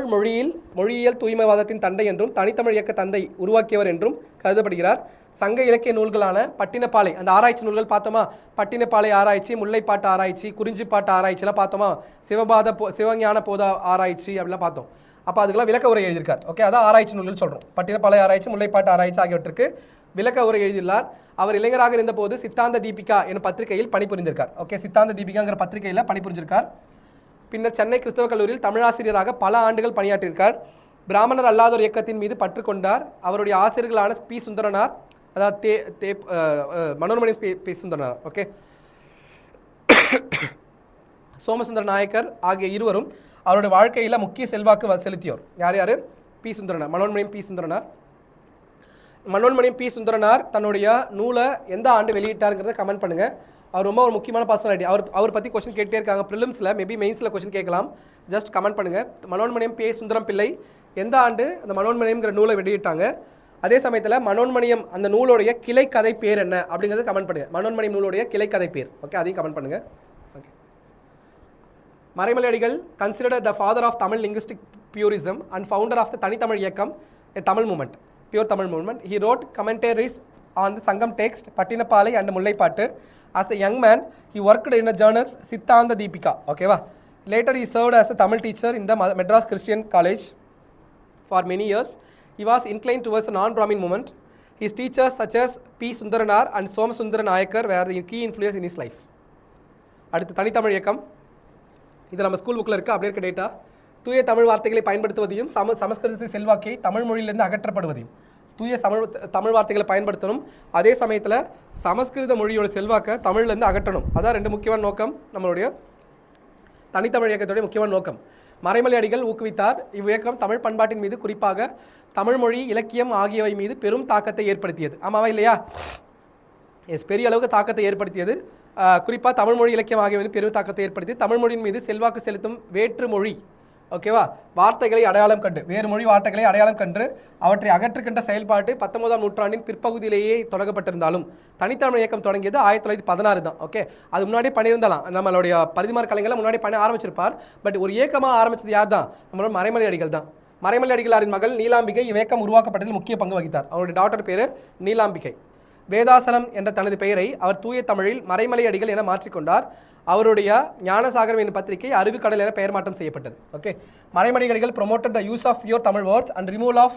A: மொழியியல் தூய்மைவாதத்தின் தந்தை என்றும் தனித்தமிழ் இயக்க தந்தை உருவாக்கியவர் என்றும் கருதப்படுகிறார். சங்க இலக்கிய நூல்களான பட்டினப்பாலை, அந்த ஆராய்ச்சி நூல்கள் பார்த்தோமா? பட்டினப்பாலை ஆராய்ச்சி, முல்லைப்பாட்டு ஆராய்ச்சி, குறிஞ்சிப்பாட்டு ஆராய்ச்சிலாம் பார்த்தோமா? சிவஞான போத ஆராய்ச்சி அப்படிலாம் பார்த்தோம். அப்போ அதுக்கெல்லாம் விளக்க உரை எழுதியிருக்கார். ஓகே, அதான் ஆராய்ச்சி நூல்கள் சொல்கிறோம். பட்டினப்பாலை ஆராய்ச்சி, முல்லைப்பாட்டு ஆராய்ச்சி ஆகியவற்றுக்கு விளக்க உரை எழுதியுள்ளார். அவர் இளைஞராக இருந்தபோது சித்தாந்த தீபிகா எனும் பத்திரிகையில் பணிபுரிந்திருக்கார். ஓகே, சித்தாந்த தீபிகாங்கிற பத்திரிகையில் பணிபுரிஞ்சிருக்கார். பின்னர் சென்னை கிறிஸ்தவ கல்லூரியில் தமிழாசிரியராக பல ஆண்டுகள் பணியாற்றியிருக்கார். பிராமணர் அல்லாதோர் இயக்கத்தின் மீது பற்று கொண்டார். அவருடைய ஆசிரியர்களான பி சுந்தரனார், அதாவது மனோன்மணி பி சுந்தரனார், ஓகே, சோமசுந்தர நாயக்கர் ஆகிய இருவரும் அவருடைய வாழ்க்கையில் முக்கிய செல்வாக்கு செலுத்தியோர். யார்? P Sundaranar, Manonmaniam P Sundaranar. Manonmaniam P Sundaranar தன்னுடைய நூலை எந்த ஆண்டு வெளியிட்டாருங்கிறத கமெண்ட் பண்ணுங்கள். அவர் ரொம்ப ஒரு முக்கியமான பர்சனாலிட்டி. அவர் பற்றி கொஸ்டின் கேட்டே இருக்காங்க. ப்ரிலிம்ஸில், மேபி மெயின்ஸில் கொஸ்டின் கேட்கலாம். ஜஸ்ட் கமெண்ட் பண்ணுங்கள். மனோன்மணியம் பி சுந்தரம் பிள்ளை எந்த ஆண்டு அந்த மனோன்மணியம்ங்கிற நூலை வெளியிட்டாங்க? அதே சமயத்தில் மனோன்மணியம் அந்த நூலோடைய கிளை கதை பேர் என்ன அப்படிங்கிறது கமெண்ட் பண்ணுங்கள். மனோன்மணியம் நூலோடைய கிளை கதை பேர், ஓகே, அதையும் கமெண்ட் பண்ணுங்கள். Okay. Maraimalai Adigal considered the father of Tamil linguistic purism and founder of the Thanithamizh Iyakkam, a Tamil movement, pure Tamil movement. He wrote commentaries on the Sangam text, Pattinapalai and Mullaipattu. As a young man, he worked in a journals Siddhanta Deepika. Okay, va? Later, he served as a Tamil teacher in the Madras Christian College for many years. He was inclined towards a non-Brahmin movement. His teachers such as P. Sundaranar and Somasundara Nayakar were the key influence in his life. அடுத்து தனித்தமிழ் இயக்கம். இது நம்ம school புக்கில் இருக்குது, அப்படியே இருக்க data. தூய தமிழ் வார்த்தைகளை பயன்படுத்துவதையும் சமஸ்கிருதத்தின் செல்வாக்கை தமிழ் மொழியிலிருந்து அகற்றப்படுவதையும். தூய தமிழ் வார்த்தைகளை பயன்படுத்தணும், அதே சமயத்தில் சமஸ்கிருத மொழியோட செல்வாக்கை தமிழ்லேருந்து அகற்றணும். அதான் ரெண்டு முக்கியமான நோக்கம் நம்மளுடைய தனித்தமிழ் இயக்கத்துடைய முக்கியமான நோக்கம். மறைமலை அடிகள் ஊக்குவித்தார். இவ்வியக்கம் தமிழ் பண்பாட்டின் மீது, குறிப்பாக தமிழ் மொழி, இலக்கியம் ஆகியவை மீது பெரும் தாக்கத்தை ஏற்படுத்தியது. ஆமாவா இல்லையா? பெரிய அளவுக்கு தாக்கத்தை ஏற்படுத்தியது. குறிப்பாக தமிழ் மொழி, இலக்கியம் ஆகியவை பெரும் தாக்கத்தை ஏற்படுத்தி தமிழ் மொழியின் மீது செல்வாக்கு செலுத்தும் வேற்று மொழி, ஓகேவா, வார்த்தைகளை அடையாளம் கண்டு, வேறு மொழி வார்த்தைகளை அடையாளம் கண்டு அவற்றை அகற்றுகின்ற செயல்பாட்டு 19ஆம் நூற்றாண்டின் பிற்பகுதியிலேயே தொடங்கப்பட்டிருந்தாலும் தனித்தமிழ் இயக்கம் தொடங்கியது 1916 தான். ஓகே, அது முன்னாடி பண்ணியிருந்தாலாம். நம்மளுடைய பரிதிமார் கலைஞர்களை முன்னாடி பண்ண ஆரம்பிச்சிருப்பார். பட் ஒரு இயக்கமாக ஆரம்பித்தது யார் தான்? நம்மளோட மறைமலை அடிகள் தான். மறைமலை அடிகளாரின் மகள் நீலாம்பிகை இவ்வியக்கம் உருவாக்கப்பட்டதில் முக்கிய பங்கு வகித்தார். அவருடைய டாக்டர் பேர் நீலாம்பிகை. வேதாசலம் என்ற தனது பெயரை அவர் தூய தமிழில் மறைமலை அடிகள் என மாற்றிக்கொண்டார். அவருடைய ஞானசாகரம் என்ற பத்திரிகை அறிவுக்கடல் என பெயர் மாற்றம் செய்யப்பட்டது. ஓகே, மறைமலை அடிகள் promoted the use of pure Tamil words and removal of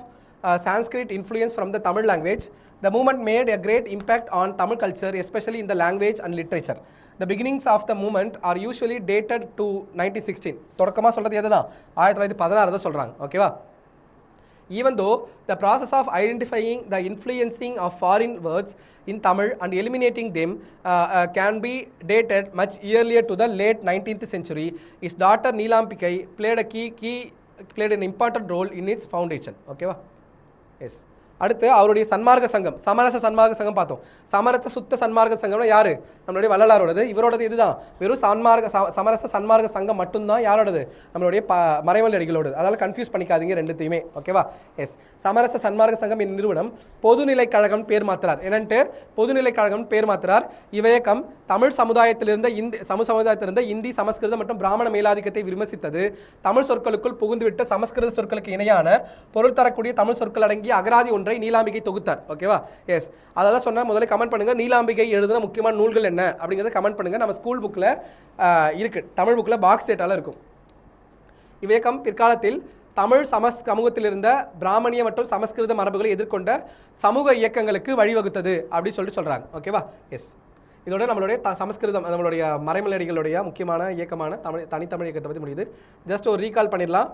A: Sanskrit influence from the Tamil language. The movement made a great impact on Tamil culture, especially in the language and literature. The beginnings of the movement are usually dated to 1916. தொடக்கமாக சொல்கிறது எது தான்? 1916 தான் சொல்கிறாங்க. ஓகேவா? Even though the process of identifying the influencing of foreign words in Tamil and eliminating them can be dated much earlier to the late 19th century, his daughter Neelambikai played an important role in its foundation. Okay va? Yes. அடுத்து அவருடைய சன்மார்க்க சங்கம், சமரச சன்மார்க்க சங்கம் பார்த்தோம். சமரச சுத்த சன்மார்க்க சங்கம்னா யாரு? நம்மளுடைய வள்ளலாரோடது. இவரோடது இதுதான், வெறும் சமரச சன்மார்க்க சங்கம் மட்டும்தான் யாரோடது? நம்மளுடைய மறைமலை அடிகளோடது. அதனால கன்ஃபியூஸ் பண்ணிக்காதீங்க ரெண்டுத்தையுமே. ஓகேவா? எஸ். சமரச சன்மார்க்க சங்கம் என் நிறுவனம் பொதுநிலை கழகம் பேர் மாத்துறார். என்னன்ட்டு பொதுநிலை கழகம் பேர் மாத்துறார். இவ்வியக்கம் தமிழ் சமுதாயத்திலிருந்த இந்தி, சமஸ்கிருதம் மற்றும் பிராமண மேலாதிக்கத்தை விமர்சித்தது. தமிழ் சொற்களுக்குள் புகுந்துவிட்ட சமஸ்கிருத சொற்களுக்கு இணையான பொருள் தரக்கூடிய தமிழ் சொற்கள் அடங்கிய அகராதி ஒன்றை நீலாம்பிகை தொகுத்தார். ஓகேவா? எஸ். அதான் சொன்ன முதல்ல கமெண்ட் பண்ணுங்க, நீலாம்பிகை எழுதின முக்கியமான நூல்கள் என்ன அப்படிங்கிறத கமெண்ட் பண்ணுங்க. நம்ம ஸ்கூல் புக்கில் இருக்கு, தமிழ் புக்கில் பாக்ஸ் டேட்டால இருக்கும். இவ்வியக்கம் பிற்காலத்தில் தமிழ் சமூகத்தில் இருந்த பிராமணிய மற்றும் சமஸ்கிருத மரபுகளை எதிர்கொண்ட சமூக இயக்கங்களுக்கு வழிவகுத்தது அப்படின்னு சொல்றாங்க. ஓகேவா? எஸ். இதோட நம்மளுடைய சமஸ்கிருதம், நம்மளுடைய மறைமலையடிகளுடைய முக்கியமான இயக்கமான தனித்தமிழ் இயக்கத்தை பற்றி முடியுது. ஜஸ்ட் ஒரு ரீகால் பண்ணிடலாம்.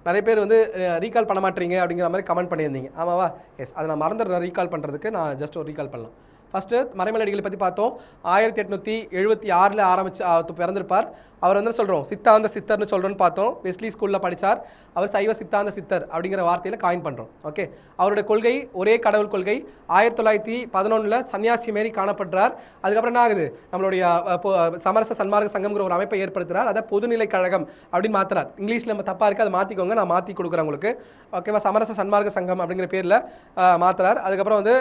A: நிறைய பேர் வந்து ரீகால் பண்ண மாட்டீங்க அப்படிங்கிற மாதிரி கமெண்ட் பண்ணியிருந்தீங்க. ஆமாவா? எஸ். அதை நான் மறந்துடுறேன் ரீகால் பண்ணுறதுக்கு. நான் ஜஸ்ட் ஒரு ரீகால் பண்ணலாம். ஃபஸ்ட்டு மறைமலையடிகளை பற்றி பார்த்தோம். 1876 ஆரம்பித்து பிறந்திருப்பார். அவர் வந்து சொல்கிறோம் சித்தாந்த சித்தர்னு சொல்கிறோன்னு பார்த்தோம். வெஸ்லி ஸ்கூலில் படித்தார். அவர் சைவ சித்தாந்த சித்தர் அப்படிங்கிற வார்த்தையில் காயின் பண்ணுறோம். ஓகே. அவருடைய கொள்கை ஒரே கடவுள் கொள்கை. 1911 சன்னியாசி மாரி காணப்படுறார். அதுக்கப்புறம் என்ன ஆகுது? நம்மளுடைய சமரச சன்மார்க்க சங்கம்ங்கிற ஒரு அமைப்பை ஏற்படுத்துகிறார். அதை பொதுநிலை கழகம் அப்படின்னு மாற்றுறார். இங்கிலீஷில் நம்ம தப்பாக இருக்குது, அதை மாற்றிக்கோங்க, நான் மாற்றி கொடுக்குறேன் உங்களுக்கு. ஓகேவா? சமரச சன்மார்க்க சங்கம் அப்படிங்கிற பேரில் மாற்றுறார். அதுக்கப்புறம் வந்து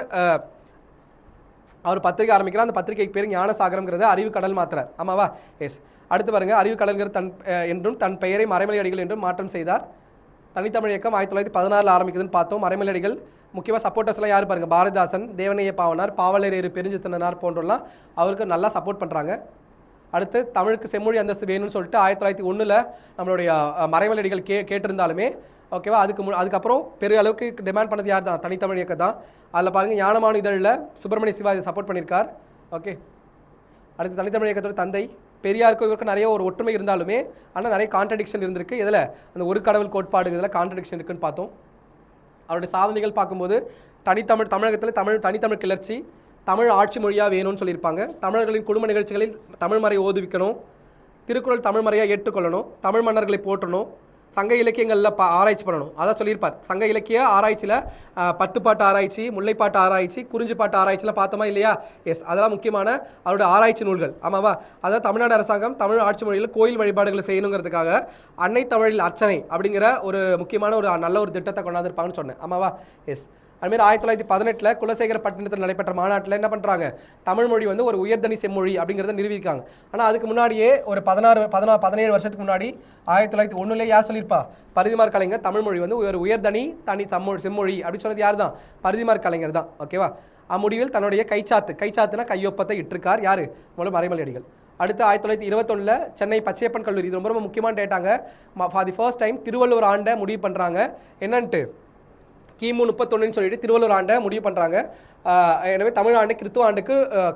A: அவர் பத்திரிகை ஆரம்பிக்கிறார். அந்த பத்திரிகைக்கு பேர் ஞானசாகரம்ங்கிறது அறிவு கடல் மாத்துறார். ஆமாவா? எஸ். அடுத்து பாருங்க, அறிவு கடல்ங்கிறது என்றும் தன் பெயரை மறைமலை அடிகள் என்றும் மாற்றம் செய்தார். தனித்தமிழ் இயக்கம் 1916 ஆரம்பிக்குதுன்னு பார்த்தோம். மறைமலை அடிகள் முக்கியமாக சப்போர்ட்டர்ஸ்லாம் யார் பாருங்க? பாரதிதாசன், தேவனைய பாவனார், பாவலரேறு பெருஞ்சித்தனார் போன்றலாம் அவருக்கு நல்லா சப்போர்ட் பண்ணுறாங்க. அடுத்து தமிழுக்கு செம்மொழி அந்தஸ்து வேணும்னு சொல்லிட்டு 1901 நம்மளுடைய மறைமலை அடிகள் கேட்டிருந்தாலுமே ஓகேவா, அதுக்கப்புறம் பெரிய அளவுக்கு டிமாண்ட் பண்ணது யார் தான்? தனித்தமிழ் இயக்கம் தான். அதில் பாருங்கள், ஞானமான இதழில் சுப்பிரமணிய சிவா இதை சப்போர்ட் பண்ணியிருக்கார். ஓகே. அடுத்து தனித்தமிழ் இயக்கத்தோட தந்தை பெரியாருக்கும் இவருக்கு நிறைய ஒரு ஒற்றுமை இருந்தாலுமே ஆனால் நிறைய கான்ட்ரடிக்ஷன் இருந்திருக்கு. இதில் அந்த ஒரு கடவுள் கோட்பாடு இதில் கான்ட்ரடிக்ஷன் இருக்குன்னு பார்த்தோம். அவருடைய சாதனைகள் பார்க்கும்போது தமிழகத்தில் தனித்தமிழ் கிளர்ச்சி, தமிழ் ஆட்சி மொழியாக வேணும்னு சொல்லியிருப்பாங்க. தமிழர்களின் குடும்ப நிகழ்ச்சிகளில் தமிழ் மறை ஓதுவிக்கணும், திருக்குறள் தமிழ் மறையாக ஏற்றுக்கொள்ளணும், தமிழ் மன்னர்களை போற்றணும், சங்க இலக்கியங்களில் ஆராய்ச்சி பண்ணணும். அதான் சொல்லியிருப்பார். சங்க இலக்கிய ஆராய்ச்சியில் பத்துப்பாட்டு ஆராய்ச்சி, முல்லைப்பாட்டு ஆராய்ச்சி, குறிஞ்சிப்பாட்டு ஆராய்ச்சியில் பார்த்தோமா இல்லையா? எஸ். அதெல்லாம் முக்கியமான அவருடைய ஆராய்ச்சி நூல்கள். ஆமாவா? அதாவது தமிழ்நாடு அரசாங்கம் தமிழ் ஆட்சி மொழியில் கோயில் வழிபாடுகளை செய்யணுங்கிறதுக்காக அன்னை தமிழில் அர்ச்சனை அப்படிங்கிற ஒரு முக்கியமான ஒரு நல்ல ஒரு திட்டத்தை கொண்டாந்துருப்பாங்கன்னு சொன்னேன். ஆமாவா? எஸ். அதுமாரி 1918 குலசேகரப்பட்டினத்தில் நடைபெற்ற மாநாட்டில் என்ன பண்ணுறாங்க? தமிழ் மொழி வந்து ஒரு உயர்தனி செம்மொழி அப்படிங்கிறத நிரூபிக்காங்க. ஆனால் அதுக்கு முன்னாடியே ஒரு 17 வருஷத்துக்கு முன்னாடி 1901 யார் சொல்லியிருப்பா? பரிதிமார் கலைஞர் தமிழ் மொழி வந்து ஒரு உயர்தனி செம்மொழி அப்படின்னு சொன்னது யார் தான்? பரிதிமார் கலைஞர் தான். ஓகேவா? அம்முடிவில் தன்னுடைய கைச்சாத்துனா கையொப்பத்தை இட்டிருக்கார். யார்? மூலம் மறைமலை அடிகள். அடுத்து 1921 சென்னை பச்சையப்பன் கல்லூரி, இது ரொம்ப முக்கியமான டேட்டாங்க. For the first time Thiruvalluvar ஆண்டை முடிவு பண்ணுறாங்க. என்னன்ட்டு கிமு 31 சொல்லிட்டு திருவள்ளுவர் ஆண்டை முடிவு பண்ணுறாங்க. எனவே தமிழ் ஆண்டு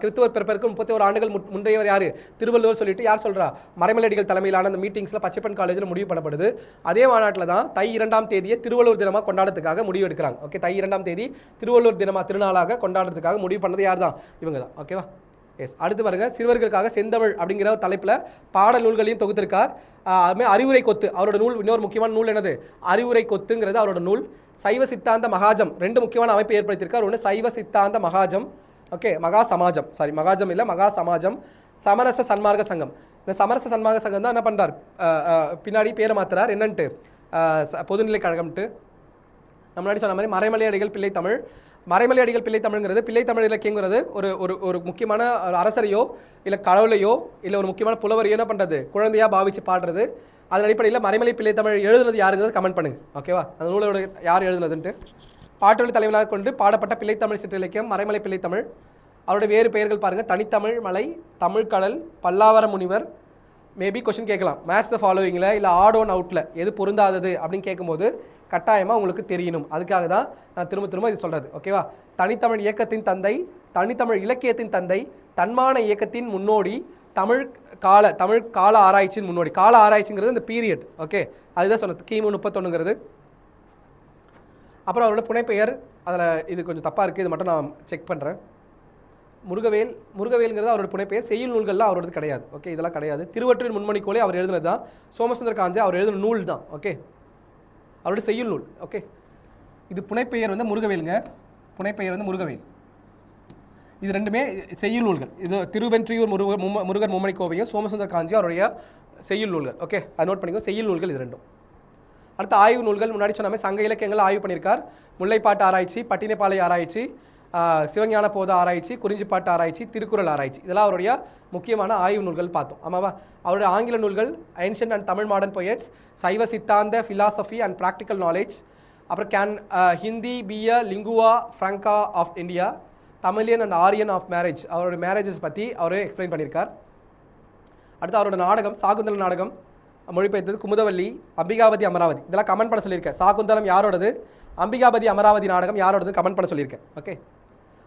A: கிறித்துவர் பிறப்பிற்கு 31 ஆண்டுகள் முந்தையவர் யார்? திருவள்ளுவர் சொல்லிட்டு யார் சொல்கிறா? மறைமலை அடிகள் தலைமையிலான அந்த மீட்டிங்ஸில் பச்சைப்பன் காலேஜில் முடிவு பண்ணப்படுது. அதே மாநாட்டில் தான் தை 2ஆம் தேதியை திருவள்ளுவர் தினமாக கொண்டாடுறதுக்காக முடிவு எடுக்கிறாங்க. ஓகே. தை 2ஆம் தேதி திருவள்ளுவர் திருநாளாக கொண்டாடுறதுக்காக முடிவு பண்ணது யார் தான்? இவங்க தான். ஓகேவா? எஸ். அடுத்து பாருங்க, சிறுவர்களுக்காக செந்தமிழ் அப்படிங்கிற ஒரு தலைப்பில் பாடல் நூல்களையும் தொகுத்திருக்கார். அதுமாதிரி அறிவுரை கொத்து அவரோட நூல். இன்னொரு முக்கியமான நூல் என்னது? அறிவுரை கொத்துங்கிறது அவரோட நூல். சைவ சித்தாந்த மகாஜம், ரெண்டு முக்கியமான அமைப்பை ஏற்படுத்தியிருக்கார். ஒன்று சைவ சித்தாந்த மகாஜம், ஓகே, மகாஜம் இல்லை, மகா சமாஜம், சமரச சன்மார்க்க சங்கம். இந்த சமரச சன்மார்க்க சங்கம் தான் என்ன பண்ணுறார்? பின்னாடி பேரை மாற்றுறார். என்னன்ட்டு பொதுநிலை கழகம்ட்டு. முன்னாடி சொன்ன மாதிரி மறைமலை அடிகள் பிள்ளை தமிழ். மறைமலை அடிகள் பிள்ளை தமிழ்ங்கிறது பிள்ளை தமிழ் இலக்கியங்கிறது ஒரு ஒரு முக்கியமான அரசரையோ இல்லை கடவுளையோ இல்லை ஒரு முக்கியமான புலவரையோ என்ன பண்ணுறது? குழந்தையாக பாவிச்சு பாடுறது. அதன் அடிப்படையில் மறைமலை பிள்ளை தமிழ் எழுதுனது யாருங்கிறது கமெண்ட் பண்ணுங்க. ஓகேவா? அந்த நூலோட யார் எழுதுனதுன்ட்டு. பாட்டொலி தலைவனாக கொண்டு பாடப்பட்ட பிள்ளை தமிழ் சிற்றிலக்கியம் மறைமலை பிள்ளை தமிழ். அவருடைய வேறு பெயர்கள் பாருங்கள்: தனித்தமிழ் மலை, தமிழ் கடல், பல்லாவர முனிவர். மேபி கொஸ்டின் கேட்கலாம், மேட்ச் த ஃபாலோவிங்கில் இல்லை ஆட் ஒன் அவுட்டில் எது பொருந்தாதது அப்படின்னு கேட்கும்போது கட்டாயமாக உங்களுக்கு தெரியணும். அதுக்காக தான் நான் திரும்ப இது சொல்கிறது. ஓகேவா? தனித்தமிழ் இயக்கத்தின் தந்தை, தனித்தமிழ் இலக்கியத்தின் தந்தை, தன்மான இயக்கத்தின் முன்னோடி, தமிழ் கால ஆராய்ச்சியின் முன்னோடி. கால ஆராய்ச்சிங்கிறது இந்த பீரியட். ஓகே, அதுதான் சொன்னது. கிமு 31ங்கிறது. அப்புறம் அவரோட புனைப்பெயர், அதில் இது கொஞ்சம் தப்பாக இருக்குது, இது மட்டும் நான் செக் பண்ணுறேன். முருகவேல்ங்கிறது அவரோட புனைப்பெயர். செய்யுள் நூல்கள்லாம் அவரோடது கிடையாது. ஓகே, இதெல்லாம் கிடையாது. திருவற்றின் முன்மணிக்கோளே அவர் எழுதுனது தான். சோமசுந்தர காஞ்சே அவர் எழுதின நூல் தான். ஓகே, அவரோட செய்யுள் நூல். ஓகே, இது புனைப்பெயர் வந்து முருகவேலுங்க. புனைப்பெயர் வந்து முருகவேல். இது ரெண்டுமே செய்யுள் நூல்கள். இது திருவெற்றியூர் முருகர் மும்மணி கோவையும் சோமசுந்தர காஞ்சி அவருடைய செய்யுள் நூல்கள். ஓகே, அது நோட் பண்ணிக்கோ. செய்யுள் நூல்கள் இது ரெண்டும். அடுத்த ஆய்வு நூல்கள் முன்னாடி சொன்னாமே சங்க இலக்கியங்கள் ஆய்வு பண்ணியிருக்கார். முல்லைப்பாட்டு ஆராய்ச்சி, பட்டினப்பாலை ஆராய்ச்சி, சிவஞான போத ஆராய்ச்சி, குறிஞ்சிப்பாட்டு ஆராய்ச்சி, திருக்குறள் ஆராய்ச்சி, இதெல்லாம் அவருடைய முக்கியமான ஆய்வு நூல்கள் பார்த்தோம். ஆமாவா? அவருடைய ஆங்கில நூல்கள் ancient and Tamil modern poets, Saiva Siddhanta philosophy and practical knowledge, அப்புறம் Hindi be a lingua franca of India, Tamilian and Aryan of marriage, அவருடைய மேரேஜஸ் பற்றி அவர் எக்ஸ்பிளைன் பண்ணியிருக்கார். அடுத்து அவரோட நாடகம் சாகுந்தலம் நாடகம் மொழிபெயர்த்தது குமுதவல்லி, அம்பிகாபதி அமராவதி, இதெல்லாம் கமெண்ட் பண்ண சொல்லியிருக்கேன். சாகுந்தலம் யாரோடது, அம்பிகாபதி அமராவதி நாடகம் யாரோடது கமெண்ட் பண்ண சொல்லியிருக்கேன். ஓகே.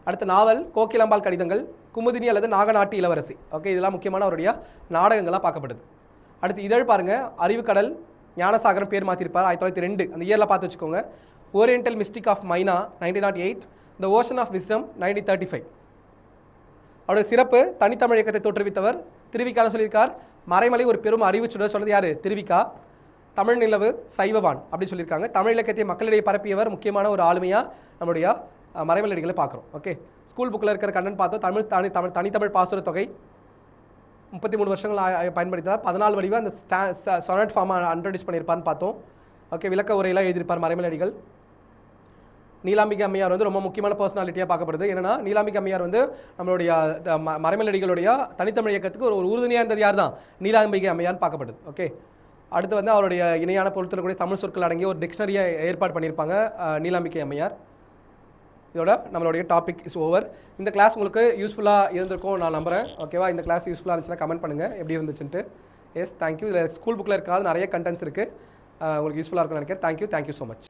A: அடுத்த நாவல் கோகிலாம்பாள் கடிதங்கள், குமுதினி அல்லது நாகநாட்டு இளவரசி. ஓகே, இதெல்லாம் முக்கியமான அவருடைய நாடகங்களாக பார்க்கப்படுது. அடுத்து இதழ் பாருங்கள், அறிவுக்கடல், ஞானசாகரம் பேர் மாற்றிருப்பார் 1902, அந்த இயரில் பார்த்து வச்சுக்கோங்க. ஓரியன்டல் மிஸ்டிக் ஆஃப் மைனா 1908, த ஓஷன் ஆஃப் விஸ்டம் 1935. அவருடைய சிறப்பு தனித்தமிழ் இயக்கத்தை தோற்றுவித்தவர் திருவிக்கான சொல்லியிருக்கார். மறைமலை ஒரு பெரும் அறிவுச்சுடர் சொன்னது யார்? திருவிக்கா. தமிழ் நிலவு சைவவான் அப்படின்னு சொல்லியிருக்காங்க. தமிழ் இலக்கியத்தை மக்களிடையே பரப்பியவர் முக்கியமான ஒரு ஆளுமையாக நம்முடைய மறைமலடிகளை பார்க்குறோம். ஓகே, ஸ்கூல் புக்கில் இருக்கிற கண்டன் பார்த்தோம். தனித்தமிழ் பாசுர தொகை 33 வருஷங்கள் பயன்படுத்தினார். 14 வடிவாக அந்த சொனட் ஃபார்மாக இன்ட்ரடியூஸ் பண்ணியிருப்பார்னு பார்த்தோம். ஓகே, விளக்க உரையெல்லாம் எழுதியிருப்பார் மறைமலடிகள். நீலாம்பிகை அம்மையார் வந்து ரொம்ப முக்கியமான பர்சனாலிட்டியாக பார்க்கப்படுது. ஏன்னா நீலாம்பிகை அம்மையார் வந்து நம்மளுடைய மறைமலடிகளுடைய தனித்தமிழ் இயக்கத்துக்கு ஒரு உறுதுணையாக இருந்தது யார் தான்? நீலாம்பிகை அம்மையார்னு பார்க்கப்படுது. ஓகே, அடுத்து வந்து அவருடைய இணையான பொருட்கள் தமிழ் சொற்கள் அடங்கிய ஒரு டிக்ஷனரியை ஏற்பாடு பண்ணியிருப்பாங்க நீலாம்பிகை அம்மையார். இதோட நம்மளுடைய டாபிக் இஸ் ஓவர். இந்த கிளாஸ் உங்களுக்கு யூஸ்ஃபுல்லாக இருந்திருக்கும் நான் நம்புகிறேன். ஓகேவா? இந்த கிளாஸ் யூஸ்ஃபுல்லாக இருந்துச்சுன்னா கமெண்ட் பண்ணுங்கள் எப்படி இருந்துச்சுன்ட்டு. Yes, thank you. இதில் ஸ்கூல் புக்கில் இருக்காது நிறைய கண்டென்ட்ஸ் இருக்குது, உங்களுக்கு யூஸ்ஃபுல்லாக இருக்கும்னு நினைக்கிறேன். Thank you so much.